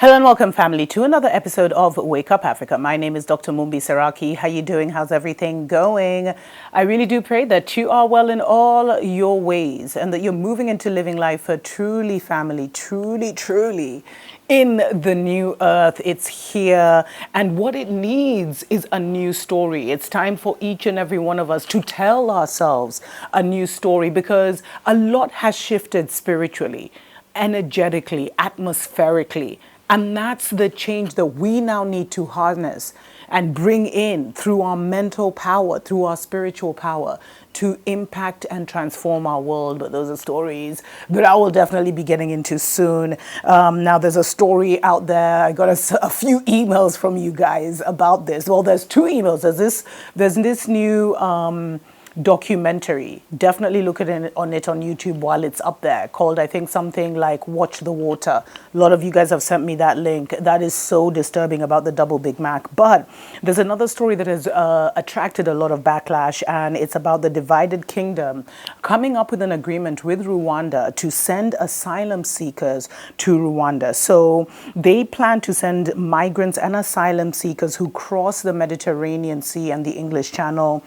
Hello and welcome, family, to another episode of Wake Up Africa. My name is Dr. Mumbi Saraki. How you doing? How's everything going? I really do pray that you are well in all your ways and that you're moving into living life for truly family, truly in the new earth. It's here, and what it needs is a new story. It's time for each and every one of us to tell ourselves a new story, because a lot has shifted spiritually, energetically, atmospherically. And that's the change that we now need to harness and bring in through our mental power, through our spiritual power, to impact and transform our world. But those are stories that I will definitely be getting into soon. Now, there's a story out there. I got a few emails from you guys about this. Well, there's two emails. There's this new documentary. Definitely look at it on YouTube while it's up there, called, I think, something like Watch the Water. A lot of you guys have sent me that link. That is so disturbing about the double Big Mac. But there's another story that has attracted a lot of backlash, and it's about the divided kingdom coming up with an agreement with Rwanda to send asylum seekers to Rwanda. So they plan to send migrants and asylum seekers who cross the Mediterranean Sea and the English Channel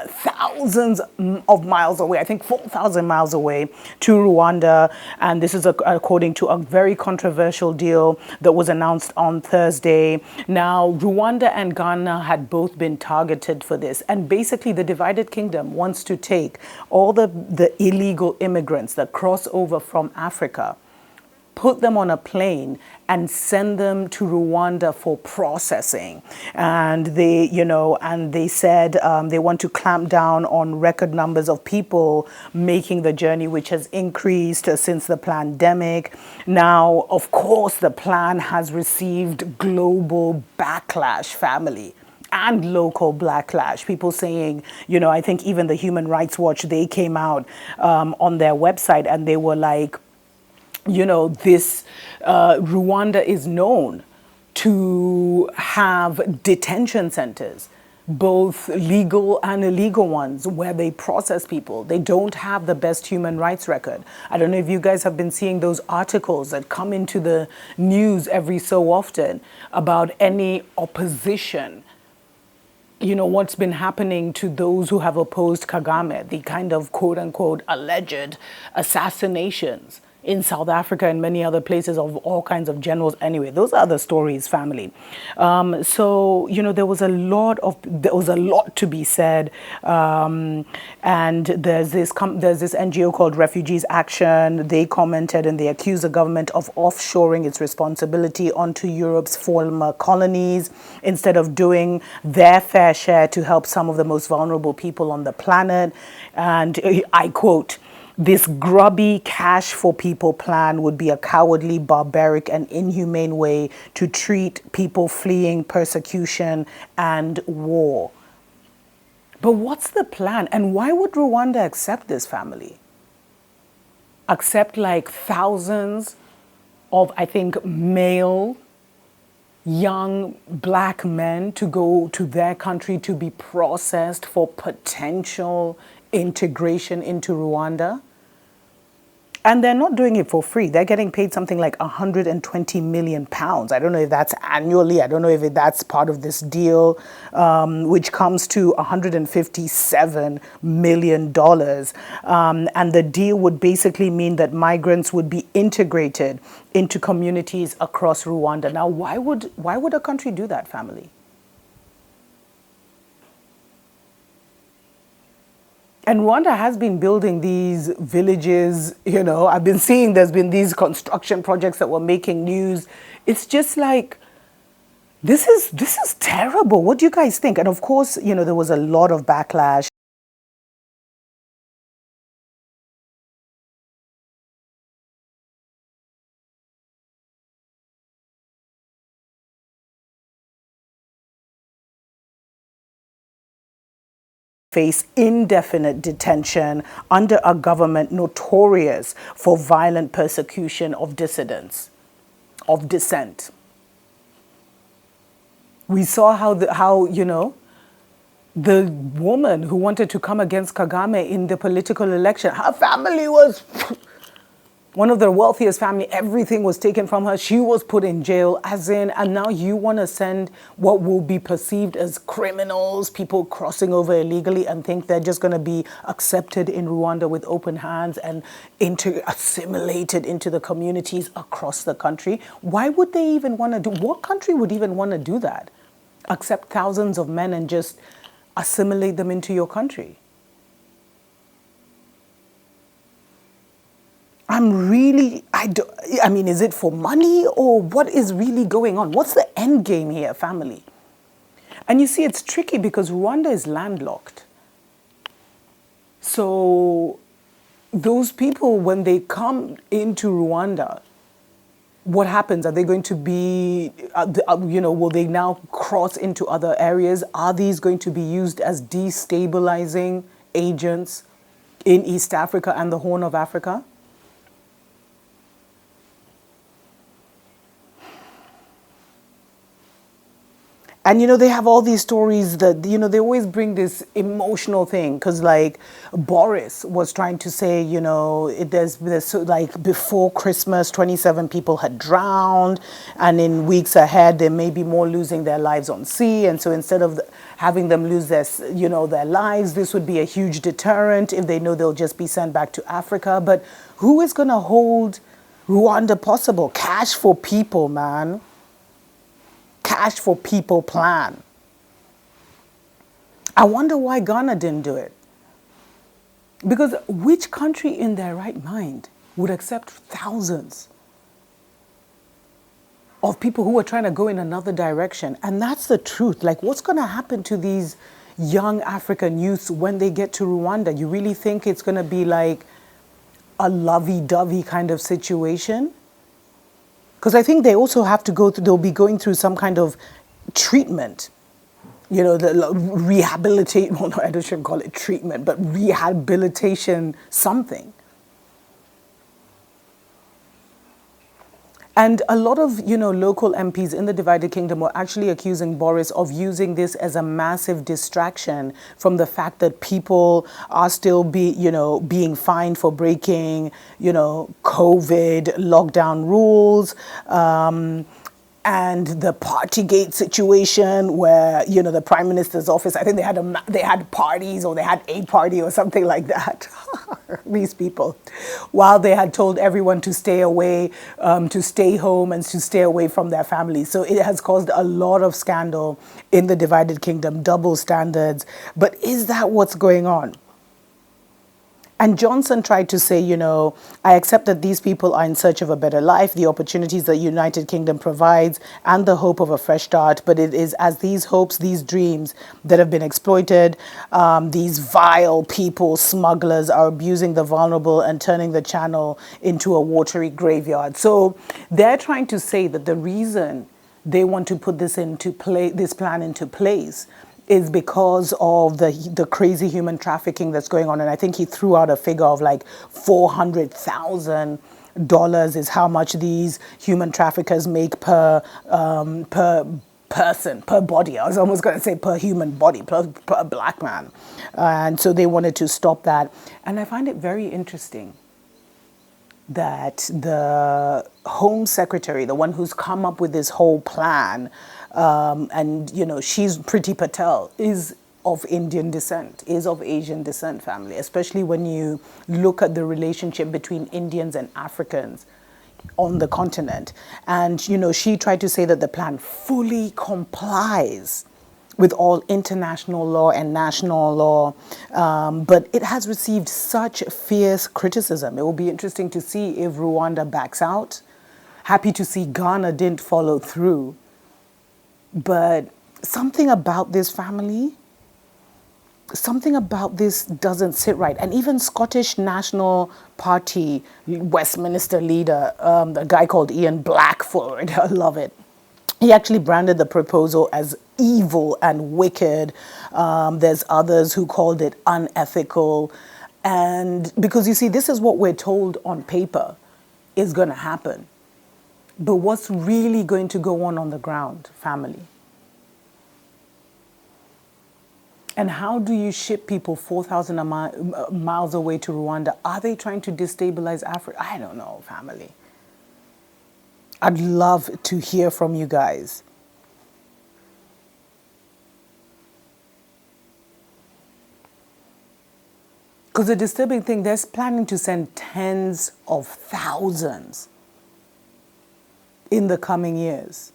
thousands of miles away, I think 4,000 miles away, to Rwanda. And this is according to a very controversial deal that was announced on Thursday. Now, Rwanda and Ghana had both been targeted for this. And basically, the divided kingdom wants to take all the illegal immigrants that cross over from Africa, put them on a plane and send them to Rwanda for processing. And they said they want to clamp down on record numbers of people making the journey, which has increased since the pandemic. Now, of course, the plan has received global backlash, family, and local backlash. People saying, I think even the Human Rights Watch, they came out on their website and they were like, this Rwanda is known to have detention centers, both legal and illegal ones, where they process people. They don't have the best human rights record. I don't know if you guys have been seeing those articles that come into the news every so often about any opposition. What's been happening to those who have opposed Kagame, the kind of quote unquote alleged assassinations in South Africa and many other places of all kinds of generals. Anyway, those are the stories, family. So there was a lot to be said, and there's this NGO called Refugees Action. They commented and they accused the government of offshoring its responsibility onto Europe's former colonies instead of doing their fair share to help some of the most vulnerable people on the planet. And I quote, "This grubby cash for people plan would be a cowardly, barbaric, and inhumane way to treat people fleeing persecution and war." But what's the plan? And why would Rwanda accept this, family? Accept like thousands of, I think, male, young black men to go to their country to be processed for potential integration into Rwanda? And they're not doing it for free. They're getting paid something like 120 million pounds. I don't know if that's annually. I don't know if that's part of this deal, which comes to $157 million. And the deal would basically mean that migrants would be integrated into communities across Rwanda. Now, why would a country do that, family? And Rwanda has been building these villages, I've been seeing there's been these construction projects that were making news. It's just like, this is terrible. What do you guys think? And of course, there was a lot of backlash. Face indefinite detention under a government notorious for violent persecution of dissidents, of dissent. We saw how the woman who wanted to come against Kagame in the political election, her family was one of the wealthiest family, everything was taken from her. She was put in jail, as in, and now you want to send what will be perceived as criminals, people crossing over illegally, and think they're just going to be accepted in Rwanda with open hands and assimilated into the communities across the country. Why would they even want to do? What country would even want to do that? Accept thousands of men and just assimilate them into your country? I mean, is it for money or what is really going on? What's the end game here, family? And you see, it's tricky because Rwanda is landlocked. So those people, when they come into Rwanda, what happens? Are they going to be, will they now cross into other areas? Are these going to be used as destabilizing agents in East Africa and the Horn of Africa? And they have all these stories that they always bring this emotional thing because like Boris was trying to say there's so, like before Christmas 27 people had drowned, and in weeks ahead there may be more losing their lives on sea, and so instead of having them lose their lives, this would be a huge deterrent if they know they'll just be sent back to Africa. But who is going to hold Rwanda possible? Cash for people, man. Cash for people plan. I wonder why Ghana didn't do it. Because which country in their right mind would accept thousands of people who are trying to go in another direction? And that's the truth. Like, what's going to happen to these young African youths when they get to Rwanda? You really think it's going to be like a lovey-dovey kind of situation? Because I think they also have to they'll be going through some kind of treatment, the rehabilitate, well, no, I shouldn't call it treatment, but rehabilitation something. And a lot of, local MPs in the divided kingdom were actually accusing Boris of using this as a massive distraction from the fact that people are still being fined for breaking, COVID lockdown rules. And the Partygate situation where, the Prime Minister's office, I think they had parties, or they had a party or something like that. These people, while they had told everyone to stay away, to stay home and to stay away from their families. So it has caused a lot of scandal in the divided kingdom, double standards. But is that what's going on? And Johnson tried to say, I accept that these people are in search of a better life, the opportunities the United Kingdom provides, and the hope of a fresh start. But it is as these hopes, these dreams that have been exploited, these vile people, smugglers, are abusing the vulnerable and turning the channel into a watery graveyard. So they're trying to say that the reason they want to put this plan into place is because of the crazy human trafficking that's going on. And I think he threw out a figure of like $400,000 is how much these human traffickers make per person, per body. I was almost going to say per human body, per black man. And so they wanted to stop that. And I find it very interesting that the Home Secretary, the one who's come up with this whole plan, and she's Priti Patel, is of Indian descent, is of Asian descent family, especially when you look at the relationship between Indians and Africans on the continent. And she tried to say that the plan fully complies with all international law and national law, but it has received such fierce criticism. It will be interesting to see if Rwanda backs out. Happy to see Ghana didn't follow through. But something about this family, something about this doesn't sit right. And even Scottish National Party Westminster leader, the guy called Ian Blackford, I love it. He actually branded the proposal as evil and wicked. There's others who called it unethical. And because you see, this is what we're told on paper is going to happen. But what's really going to go on the ground, family? And how do you ship people 4,000 miles away to Rwanda? Are they trying to destabilize Africa? I don't know, family. I'd love to hear from you guys. Because the disturbing thing, they're planning to send tens of thousands in the coming years.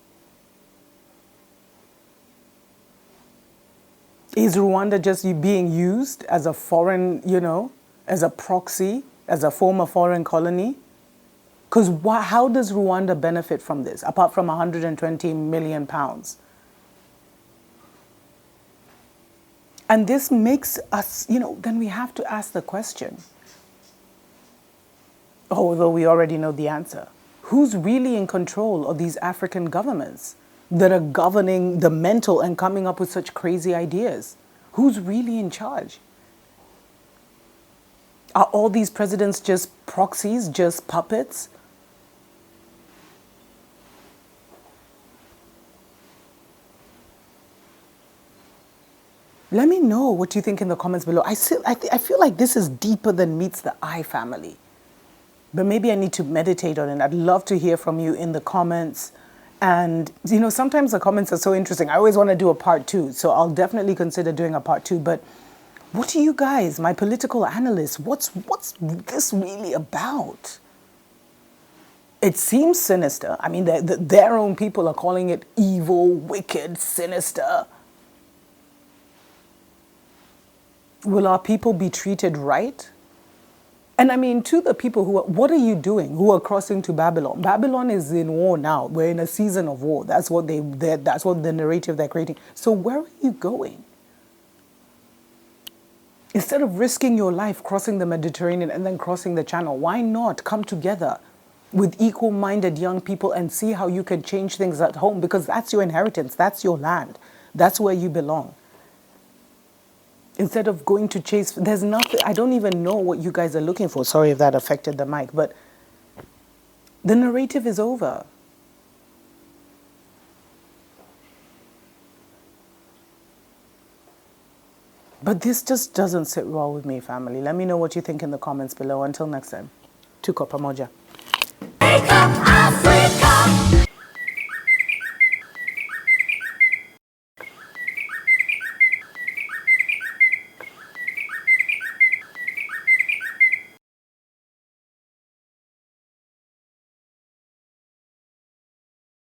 Is Rwanda just being used as a foreign, as a proxy, as a former foreign colony? Because how does Rwanda benefit from this, apart from 120 million pounds? And this makes us, then we have to ask the question, although we already know the answer, who's really in control of these African governments that are governing the mental and coming up with such crazy ideas? Who's really in charge? Are all these presidents just proxies, just puppets? Let me know what you think in the comments below. I feel like this is deeper than meets the eye, family. But maybe I need to meditate on it. I'd love to hear from you in the comments. And, sometimes the comments are so interesting. I always want to do a part 2. So I'll definitely consider doing a part 2. But what do you guys, my political analysts, what's this really about? It seems sinister. I mean, their own people are calling it evil, wicked, sinister. Will our people be treated right? And I mean, to the people what are you doing who are crossing to Babylon? Babylon is in war now. We're in a season of war. That's what that's what the narrative they're creating. So where are you going? Instead of risking your life crossing the Mediterranean and then crossing the Channel, why not come together with equal-minded young people and see how you can change things at home? Because that's your inheritance. That's your land. That's where you belong. Instead of going to chase, there's nothing, I don't even know what you guys are looking for. Sorry if that affected the mic, but the narrative is over. But this just doesn't sit well with me, family. Let me know what you think in the comments below. Until next time, tuko pamoja.